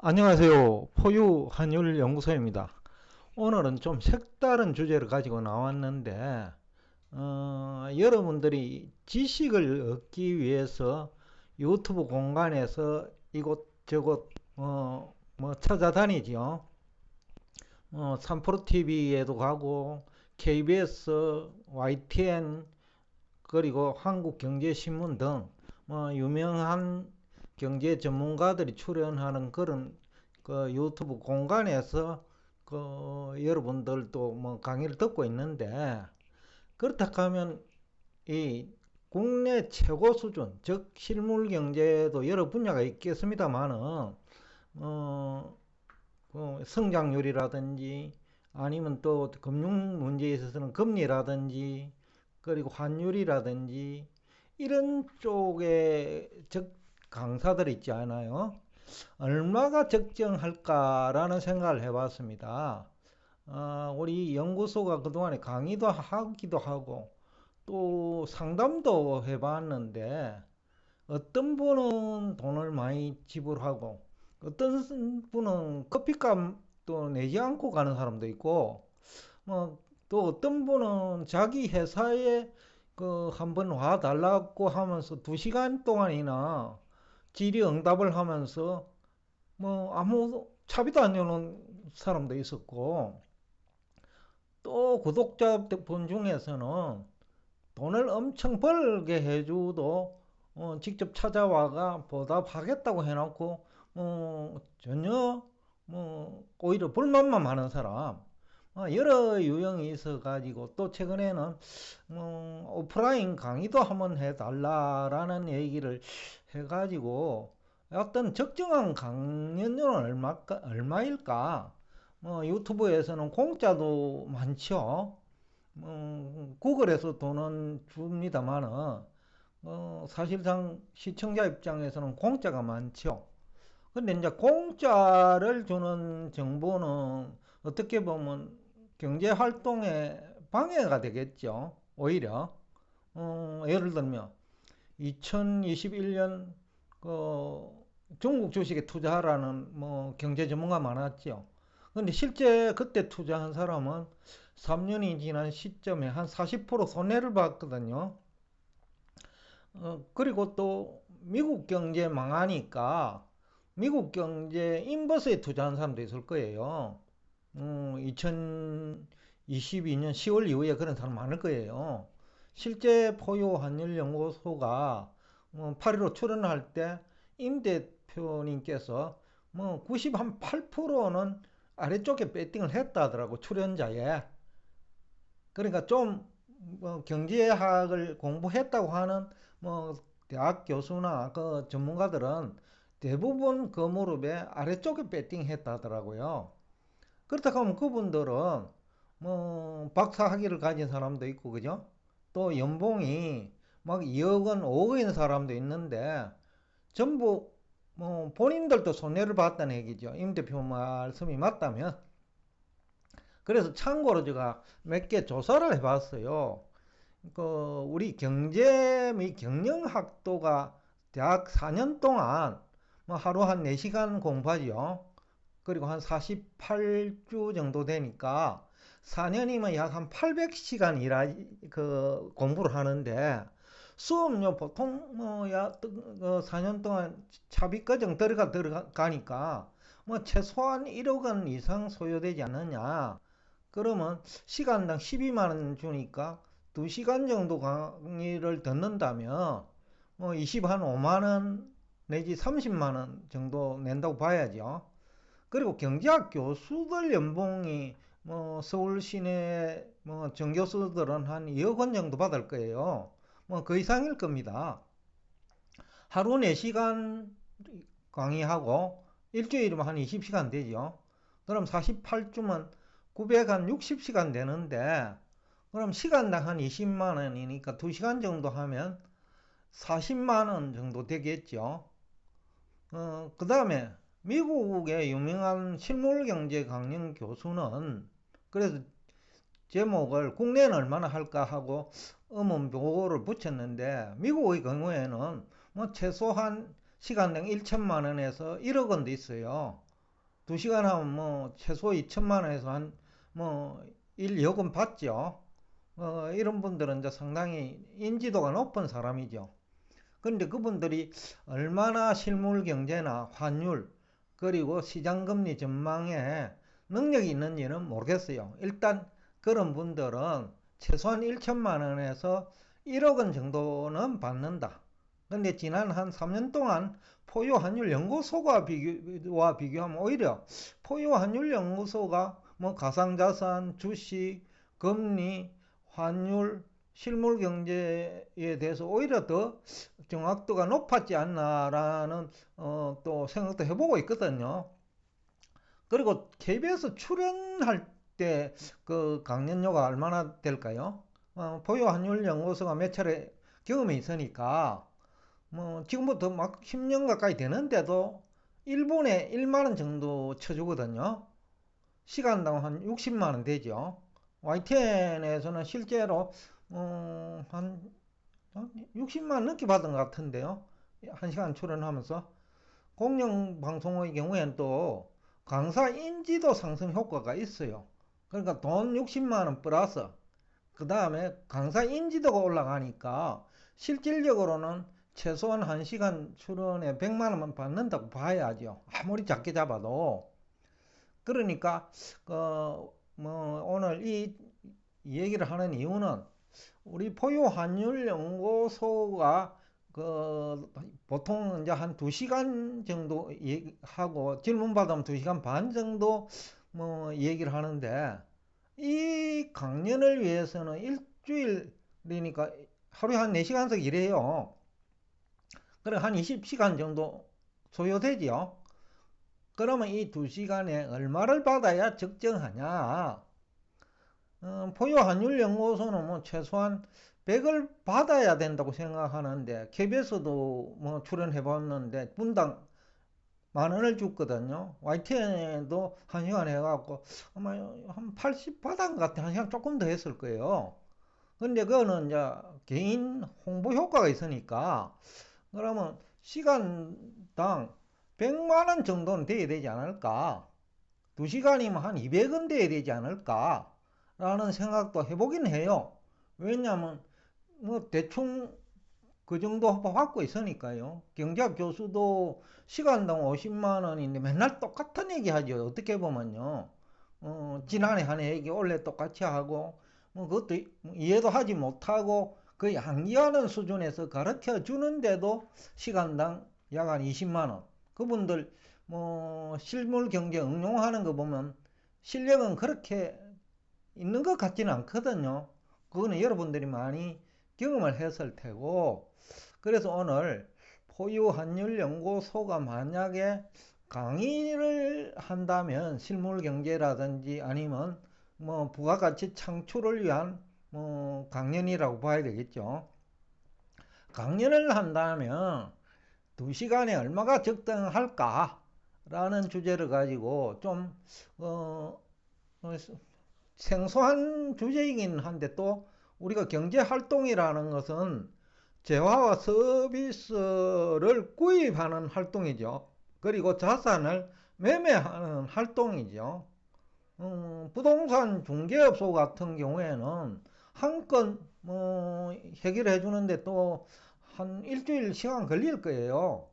안녕하세요. 포유 한율 연구소입니다. 오늘은 좀 색다른 주제를 가지고 나왔는데, 여러분들이 지식을 얻기 위해서 유튜브 공간에서 이곳저곳, 뭐 찾아다니죠. 3프로TV에도 가고, KBS, YTN, 그리고 한국경제신문 등, 유명한 경제 전문가들이 출연하는 그런 그 유튜브 공간에서 여러분들도 강의를 듣고 있는데, 그렇다 하면 이 국내 최고 수준, 즉 실물 경제도 여러 분야가 있겠습니다만은 성장률이라든지 아니면 또 금융 문제에 있어서는 금리라든지 그리고 환율이라든지 이런 쪽에 강사들 있지 않아요? 얼마가 적정할까라는 생각을 해봤습니다. 우리 연구소가 그동안에 강의도 하기도 하고 또 상담도 해봤는데 어떤 분은 돈을 많이 지불하고 어떤 분은 커피값도 내지 않고 가는 사람도 있고 또 어떤 분은 자기 회사에 한번 와 달라고 하면서 2시간 동안이나 질의응답을 하면서 아무 차비도 안 내는 사람도 있었고, 또 구독자분 중에서는 돈을 엄청 벌게 해줘도 직접 찾아와가 보답하겠다고 해놓고 전혀 오히려 불만만 많은 사람, 여러 유형이 있어 가지고 또 최근에는 오프라인 강의도 한번 해달라라는 얘기를 해가지고 어떤 적정한 강연료는 얼마일까? 유튜브에서는 공짜도 많죠. 구글에서 돈은 줍니다만은 사실상 시청자 입장에서는 공짜가 많죠. 근데 이제 공짜를 주는 정보는 어떻게 보면 경제 활동에 방해가 되겠죠. 오히려 예를 들면 2021년 중국 주식에 투자하라는 경제 전문가 많았죠. 근데 실제 그때 투자한 사람은 3년이 지난 시점에 한 40% 손해를 봤거든요. 그리고 또 미국 경제 망하니까 미국 경제 인버스에 투자한 사람도 있을 거예요. 2022년 10월 이후에 그런 사람 많을 거예요. 실제 포유 한일연구소가 8.15 출연할 때 임 대표님께서 98%는 아래쪽에 배팅을 했다 하더라고, 출연자에. 그러니까 좀 경제학을 공부했다고 하는 대학 교수나 그 전문가들은 대부분 그 무릎에 아래쪽에 배팅했다 하더라고요. 그렇다 하면 그분들은 박사 학위를 가진 사람도 있고 그죠? 또 연봉이 막 2억 원, 5억 원인 사람도 있는데 전부 본인들도 손해를 봤다는 얘기죠. 임 대표 말씀이 맞다면. 그래서 참고로 제가 몇 개 조사를 해봤어요. 우리 경제 및 경영학도가 대학 4년 동안 하루 한 4시간 공부하죠. 그리고 한 48주 정도 되니까 4년이면 약 한 800시간 공부를 하는데 수업료 보통 4년 동안 차비과정 들어가니까 최소한 1억 원 이상 소요되지 않느냐. 그러면 시간당 12만 원 주니까 2시간 정도 강의를 듣는다면 20 한 5만 원 내지 30만 원 정도 낸다고 봐야죠. 그리고 경제학 교수들 연봉이 서울 시내 정교수들은 한 2억 원 정도 받을 거예요. 그 이상일 겁니다. 하루 4시간 강의하고 일주일이면 한 20시간 되죠. 그럼 48주면 960시간 되는데 그럼 시간당 한 20만 원이니까 2시간 정도 하면 40만 원 정도 되겠죠. 그 다음에 미국의 유명한 실물경제 강연 교수는 그래서 제목을 국내는 얼마나 할까 하고 음원보고를 붙였는데 미국의 경우에는 최소한 시간당 1천만 원에서 1억 원도 있어요. 2시간 하면 뭐 최소 2천만 원에서 뭐 일여금 받죠. 이런 분들은 이제 상당히 인지도가 높은 사람이죠. 그런데 그분들이 얼마나 실물 경제나 환율 그리고 시장 금리 전망에 능력이 있는지는 모르겠어요. 일단 그런 분들은 최소한 1천만 원에서 1억 원 정도는 받는다. 근데 지난 한 3년 동안 포유 환율 연구소와 비교하면 오히려 포유 환율 연구소가 뭐 가상자산, 주식, 금리, 환율, 실물 경제에 대해서 오히려 더 정확도가 높았지 않나라는 또 생각도 해보고 있거든요. 그리고 KBS 출연할 때 그 강연료가 얼마나 될까요? 포유 환율 연구소가 몇 차례 경험이 있으니까 뭐 지금부터 막 10년 가까이 되는데도 일본에 1만 원 정도 쳐주거든요. 시간당 한 60만 원 되죠. YTN에서는 실제로 한 60만 원 넘게 받은 것 같은데요. 1시간 출연하면서. 공영방송의 경우에는 또 강사 인지도 상승 효과가 있어요. 그러니까 돈 60만 원 플러스 그 다음에 강사 인지도가 올라가니까 실질적으로는 최소한 1시간 출연에 100만 원만 받는다고 봐야죠. 아무리 작게 잡아도. 그러니까 뭐 오늘 이 얘기를 하는 이유는 우리 포유 환율 연구소가 보통 이제 한 2시간 정도 하고 질문 받으면 2시간 반 정도 뭐 얘기를 하는데 이 강연을 위해서는 일주일이니까 하루에 한 4시간씩 일해요. 그래 한 20시간 정도 소요되지요. 그러면 이 2시간에 얼마를 받아야 적정하냐? 포유 환율 연구소는 뭐 최소한 100을 받아야 된다고 생각하는데 KBS도 뭐 출연해 봤는데 분당 10,000원을 줬거든요. YTN도 1시간 해갖고 아마 한 80 받은 것 같아. 1시간 조금 더 했을 거예요. 근데 그거는 이제 개인 홍보 효과가 있으니까 그러면 시간당 100만 원 정도는 돼야 되지 않을까? 2시간이면 한 200원 돼야 되지 않을까? 라는 생각도 해보긴 해요. 왜냐하면 뭐 대충 그 정도 받고 있으니까요. 경제학 교수도 시간당 50만 원인데 맨날 똑같은 얘기 하죠. 어떻게 보면요. 지난해 한 얘기 올해 똑같이 하고 뭐 그것도 이해도 하지 못하고 거의 암기하는 수준에서 가르쳐 주는데도 시간당 약 한 20만 원. 그분들 뭐 실물 경제 응용하는 거 보면 실력은 그렇게 있는 것 같지는 않거든요. 그거는 여러분들이 많이 경험을 했을 테고 그래서 오늘 포유환율연구소가 만약에 강의를 한다면 실물경제라든지 아니면 뭐 부가가치 창출을 위한 뭐 강연이라고 봐야 되겠죠. 강연을 한다면 2시간에 얼마가 적당할까? 라는 주제를 가지고 좀 어, 생소한 주제이긴 한데 또 우리가 경제활동이라는 것은 재화와 서비스를 구입하는 활동이죠. 그리고 자산을 매매하는 활동이죠. 부동산 중개업소 같은 경우에는 한 건 해결해 주는데 또 한 일주일 시간 걸릴 거예요.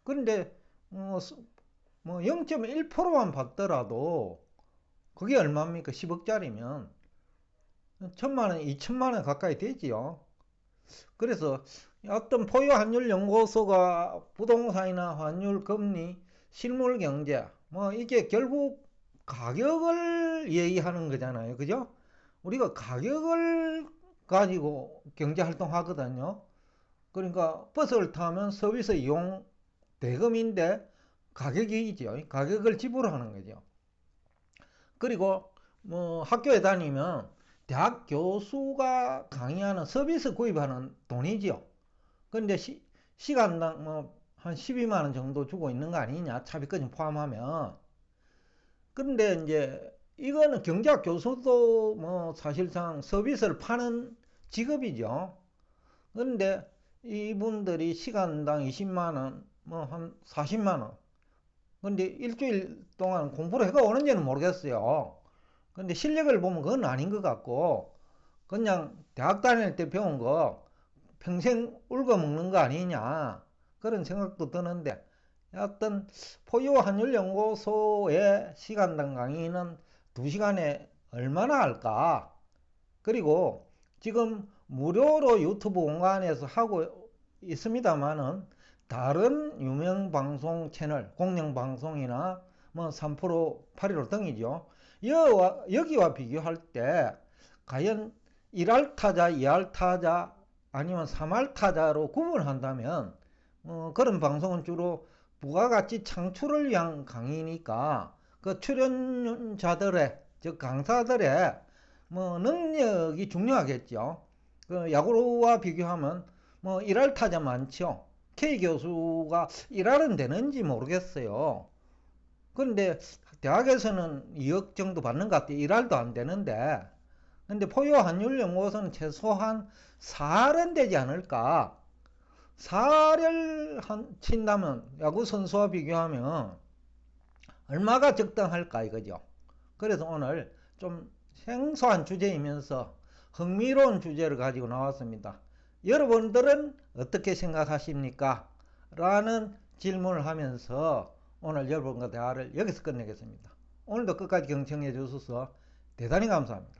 그런데 뭐 0.1%만 받더라도 그게 얼마입니까? 10억짜리면 1천만 원, 2천만 원 가까이 되지요. 그래서 어떤 포유 환율 연구소가 부동산이나 환율, 금리, 실물 경제 뭐 이게 결국 가격을 얘기하는 거잖아요. 그죠? 우리가 가격을 가지고 경제 활동하거든요. 그러니까 버스를 타면 서비스 이용 대금인데 가격이죠. 가격을 지불하는 거죠. 그리고 뭐 학교에 다니면 대학 교수가 강의하는 서비스 구입하는 돈이죠. 근데 시간당 뭐 한 12만 원 정도 주고 있는 거 아니냐? 차비까지 포함하면. 그런데 이제 이거는 경제학 교수도 뭐 사실상 서비스를 파는 직업이죠. 그런데 이분들이 시간당 20만 원, 뭐 한 40만 원 근데 일주일 동안 공부를 해가 오는지는 모르겠어요. 근데 실력을 보면 그건 아닌 것 같고, 그냥 대학 다닐 때 배운 거 평생 울고 먹는 거 아니냐. 그런 생각도 드는데, 어떤 포유 한율 연구소의 시간당 강의는 2시간에 얼마나 할까? 그리고 지금 무료로 유튜브 공간에서 하고 있습니다만은 다른 유명 방송 채널, 공영 방송이나 뭐 3프로, 815 등이죠. 여기와 비교할 때 과연 1할 타자, 2할 타자 아니면 3할 타자로 구분한다면 그런 방송은 주로 부가가치 창출을 위한 강의니까 그 출연자들의, 즉 강사들의 능력이 중요하겠죠. 그 야구와 비교하면 1할 타자 많죠. K 교수가 1할은 되는지 모르겠어요. 그런데 대학에서는 2억 정도 받는 것 같아요. 1할도 안 되는데. 근데 포유 한율 연구소는 최소한 4할은 되지 않을까. 4할을 친다면 야구 선수와 비교하면 얼마가 적당할까 이거죠. 그래서 오늘 좀 생소한 주제이면서 흥미로운 주제를 가지고 나왔습니다. 여러분들은 어떻게 생각하십니까? 라는 질문을 하면서 오늘 여러분과 대화를 여기서 끝내겠습니다. 오늘도 끝까지 경청해 주셔서 대단히 감사합니다.